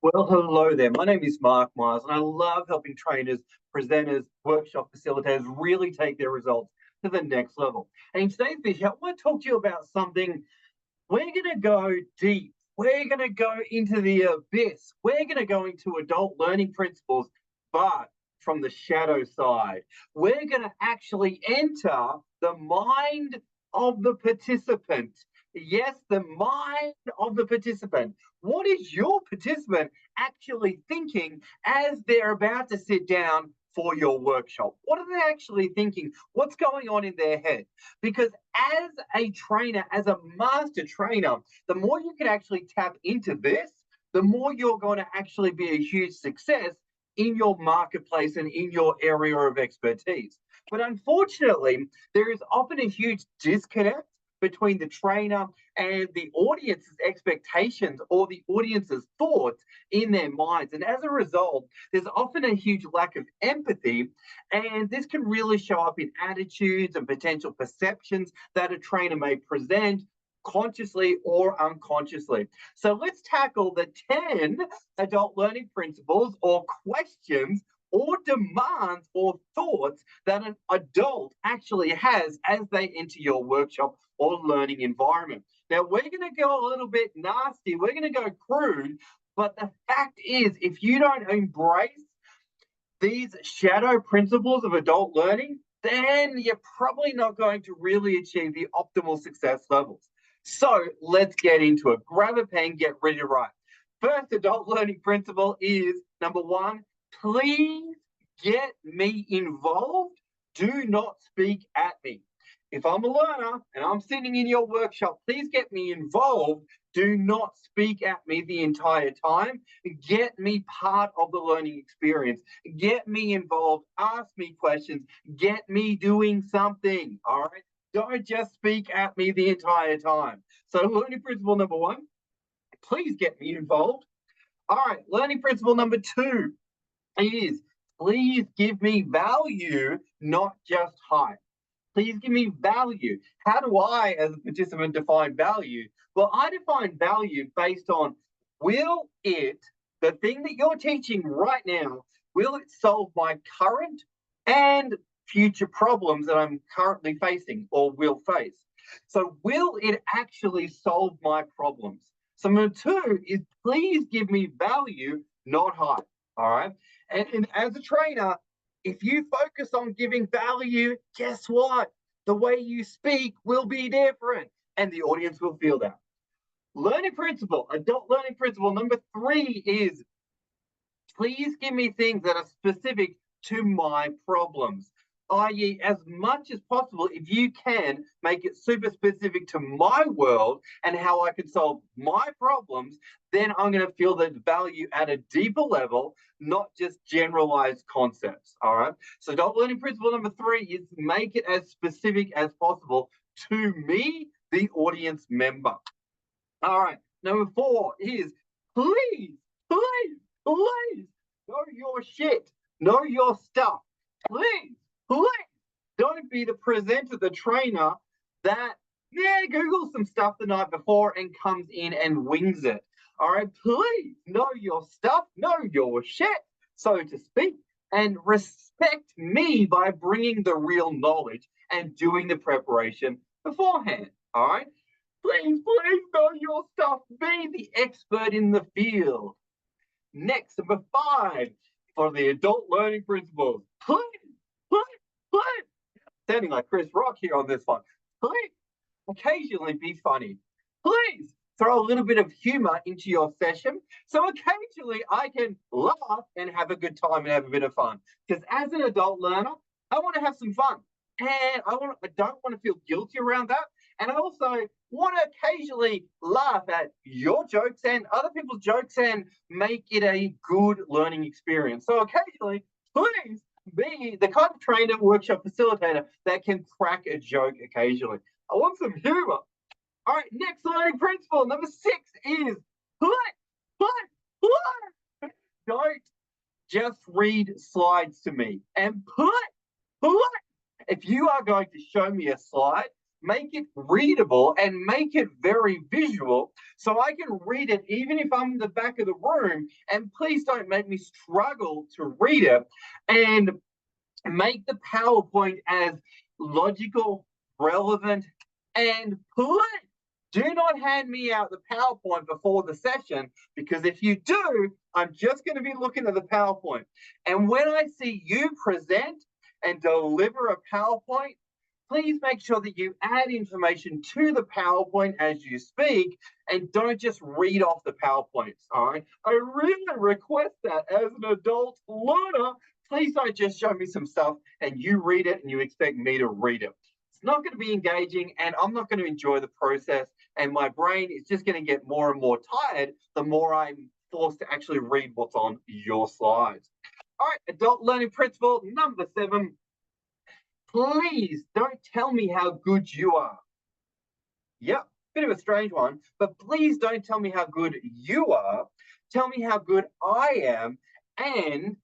Well, hello there. My name is Mark Myers, and I love helping trainers, presenters, workshop facilitators really take their results to the next level. And in today's video, I want to talk to you about something. We're going to go deep. We're going to go into the abyss. We're going to go into adult learning principles, but from the shadow side. We're going to actually enter the mind of the participant. Yes, the mind of the participant. What is your participant actually thinking as they're about to sit down for your workshop? What are they actually thinking? What's going on in their head? Because as a trainer, as a master trainer, the more you can actually tap into this, the more you're going to actually be a huge success in your marketplace and in your area of expertise. But unfortunately, there is often a huge disconnect between the trainer and the audience's expectations or the audience's thoughts in their minds. And as a result, there's often a huge lack of empathy, and this can really show up in attitudes and potential perceptions that a trainer may present consciously or unconsciously. So let's tackle the 10 adult learning principles or questions or demands or thoughts that an adult actually has as they enter your workshop or learning environment. Now, we're going to go a little bit nasty, we're going to go crude, but the fact is, if you don't embrace these shadow principles of adult learning, then you're probably not going to really achieve the optimal success levels. So let's get into it. Grab a pen, get ready to write. First adult learning principle is number one, please get me involved. Do not speak at me. If I'm a learner and I'm sitting in your workshop, please get me involved. Do not speak at me the entire time. Get me part of the learning experience. Get me involved. Ask me questions. Get me doing something. All right. Don't just speak at me the entire time. So, learning principle number one, please get me involved. All right. Learning principle number two is please give me value, not just hype. Please give me value. How do I, as a participant, define value? Well, I define value based on will it, the thing that you're teaching right now, will it solve my current and future problems that I'm currently facing or will face? So, will it actually solve my problems? So, number two is please give me value, not hype. All right. And as a trainer, if you focus on giving value, guess what? The way you speak will be different and the audience will feel that. Learning principle, adult learning principle number three is please give me things that are specific to my problems. I.e., as much as possible, if you can, make it super specific to my world and how I can solve my problems, then I'm going to feel the value at a deeper level, not just generalized concepts. All right. So, adult learning principle number three is make it as specific as possible to me, the audience member. All right. Number four is please, please, please know your shit, know your stuff. Please, please don't be the presenter, the trainer that, Googles some stuff the night before and comes in and wings it. All right. Please know your stuff, know your shit, so to speak, and respect me by bringing the real knowledge and doing the preparation beforehand. All right. Please, please know your stuff. Be the expert in the field. Next, number five, for the adult learning principles. Please, please, please. Sounding like Chris Rock here on this one. Please, occasionally be funny. Please, throw a little bit of humor into your session. So occasionally I can laugh and have a good time and have a bit of fun. Because as an adult learner, I want to have some fun. And I don't want to feel guilty around that. And I also want to occasionally laugh at your jokes and other people's jokes and make it a good learning experience. So occasionally, please be the kind of trainer, workshop facilitator that can crack a joke occasionally. I want some humor. All right, next learning principle, number six is put. Don't just read slides to me and put. If you are going to show me a slide, make it readable and make it very visual so I can read it even if I'm in the back of the room. And please don't make me struggle to read it, and make the PowerPoint as logical, relevant, and please do not hand me out the PowerPoint before the session, because if you do, I'm just going to be looking at the PowerPoint. And when I see you present and deliver a PowerPoint, please make sure that you add information to the PowerPoint as you speak, and don't just read off the PowerPoints. All right. I really request that as an adult learner, please don't just show me some stuff and you read it and you expect me to read it. It's not going to be engaging, and I'm not going to enjoy the process, and my brain is just going to get more and more tired the more I'm forced to actually read what's on your slides. All right, adult learning principle number 7. Please don't tell me how good you are. Yep, bit of a strange one, but please don't tell me how good you are. Tell me how good I am, and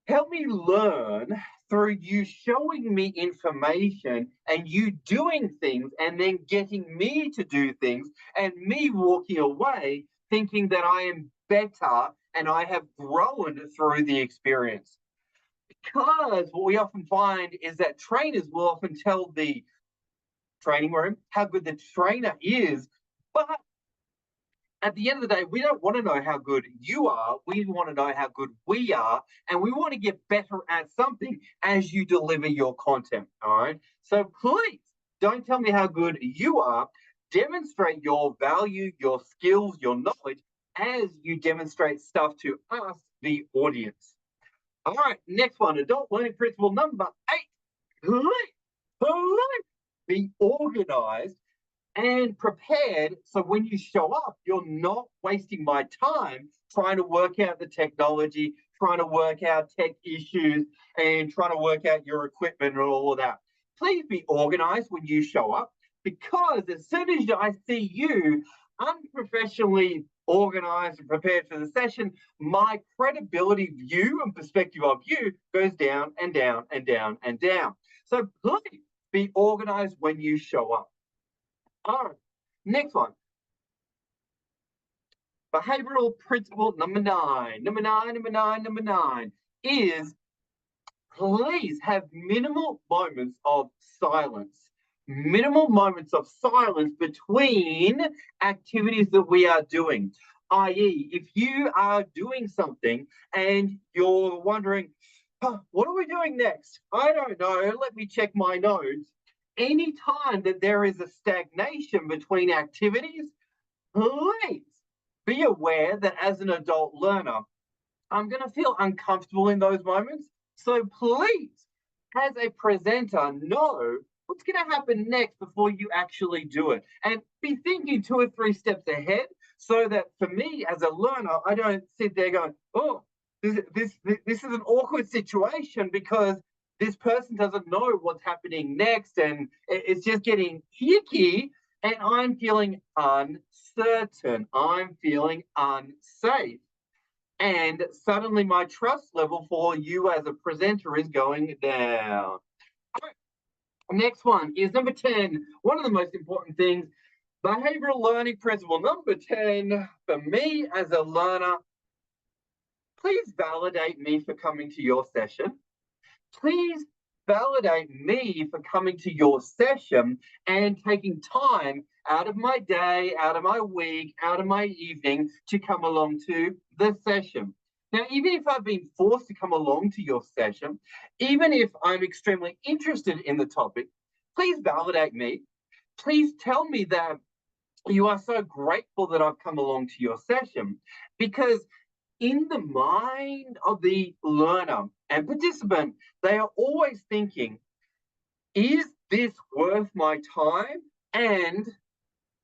help me learn through you showing me information and you doing things and then getting me to do things and me walking away thinking that I am better and I have grown through the experience. Because what we often find is that trainers will often tell the training room how good the trainer is, but at the end of the day, we don't want to know how good you are. We want to know how good we are. And we want to get better at something as you deliver your content. All right. So please don't tell me how good you are. Demonstrate your value, your skills, your knowledge as you demonstrate stuff to us, the audience. All right. Next one, adult learning principle number 8. Please be organized and prepared, so when you show up, you're not wasting my time trying to work out the technology, trying to work out tech issues, and trying to work out your equipment and all of that. Please be organized when you show up, because as soon as I see you unprofessionally organized and prepared for the session, my credibility view and perspective of you goes down and down and down and down. So please be organized when you show up. All right, next one. Behavioral principle number 9. Number nine is please have minimal moments of silence. Minimal moments of silence between activities that we are doing. I.e., if you are doing something and you're wondering, what are we doing next? I don't know. Let me check my notes. Any time that there is a stagnation between activities, please be aware that as an adult learner, I'm going to feel uncomfortable in those moments. So please, as a presenter, know what's going to happen next before you actually do it. And be thinking 2 or 3 steps ahead, so that for me as a learner, I don't sit there going, oh, this is an awkward situation because this person doesn't know what's happening next, and it's just getting icky, and I'm feeling uncertain. I'm feeling unsafe. And suddenly my trust level for you as a presenter is going down. Next one is number 10. One of the most important things, behavioral learning principle number 10 for me as a learner. Please validate me for coming to your session. Please validate me for coming to your session and taking time out of my day, out of my week, out of my evening to come along to the session. Now, even if I've been forced to come along to your session, even if I'm extremely interested in the topic, please validate me. Please tell me that you are so grateful that I've come along to your session, because in the mind of the learner and participant, they are always thinking, is this worth my time? And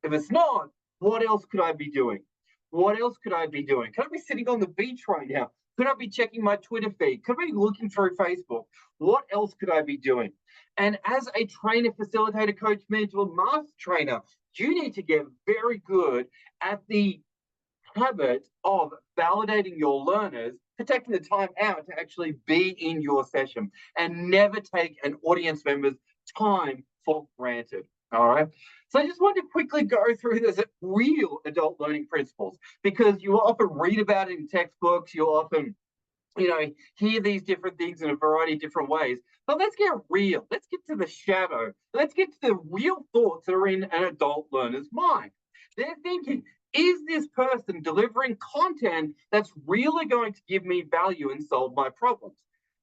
if it's not, what else could I be doing? What else could I be doing? Could I be sitting on the beach right now? Could I be checking my Twitter feed? Could I be looking through Facebook? What else could I be doing? And as a trainer, facilitator, coach, mentor, master trainer, you need to get very good at the habit of validating your learners for taking the time out to actually be in your session, and never take an audience member's time for granted. All right. So I just want to quickly go through this real adult learning principles because you often read about it in textbooks. You often, hear these different things in a variety of different ways. But let's get real. Let's get to the shadow. Let's get to the real thoughts that are in an adult learner's mind. They're thinking, is this person delivering content that's really going to give me value and solve my problems?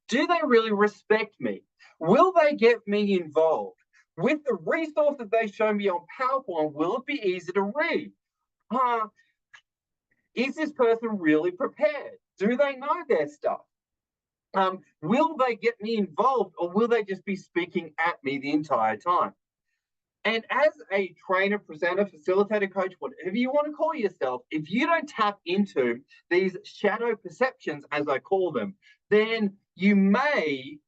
Do they really respect me? Will they get me involved? With the resources they show me on PowerPoint, will it be easy to read? Is this person really prepared? Do they know their stuff? Will they get me involved or will they just be speaking at me the entire time? And as a trainer, presenter, facilitator, coach, whatever you want to call yourself, if you don't tap into these shadow perceptions, as I call them, then you may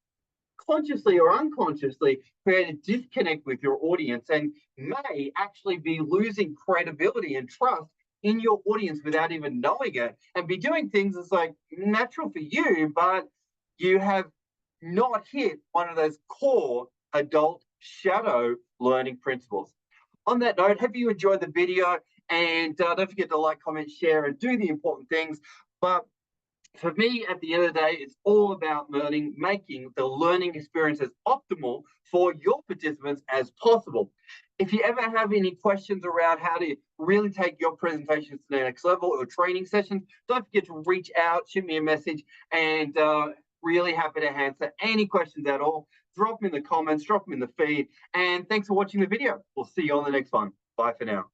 consciously or unconsciously create a disconnect with your audience and may actually be losing credibility and trust in your audience without even knowing it and be doing things that's like natural for you, but you have not hit one of those core adult shadow learning principles. On that note, have you enjoyed the video? And don't forget to like, comment, share, and do the important things. But for me, at the end of the day, it's all about learning, making the learning experience as optimal for your participants as possible. If you ever have any questions around how to really take your presentations to the next level or training sessions, don't forget to reach out, shoot me a message, and really happy to answer any questions at all. Drop them in the comments, drop them in the feed, and thanks for watching the video. We'll see you on the next one. Bye for now.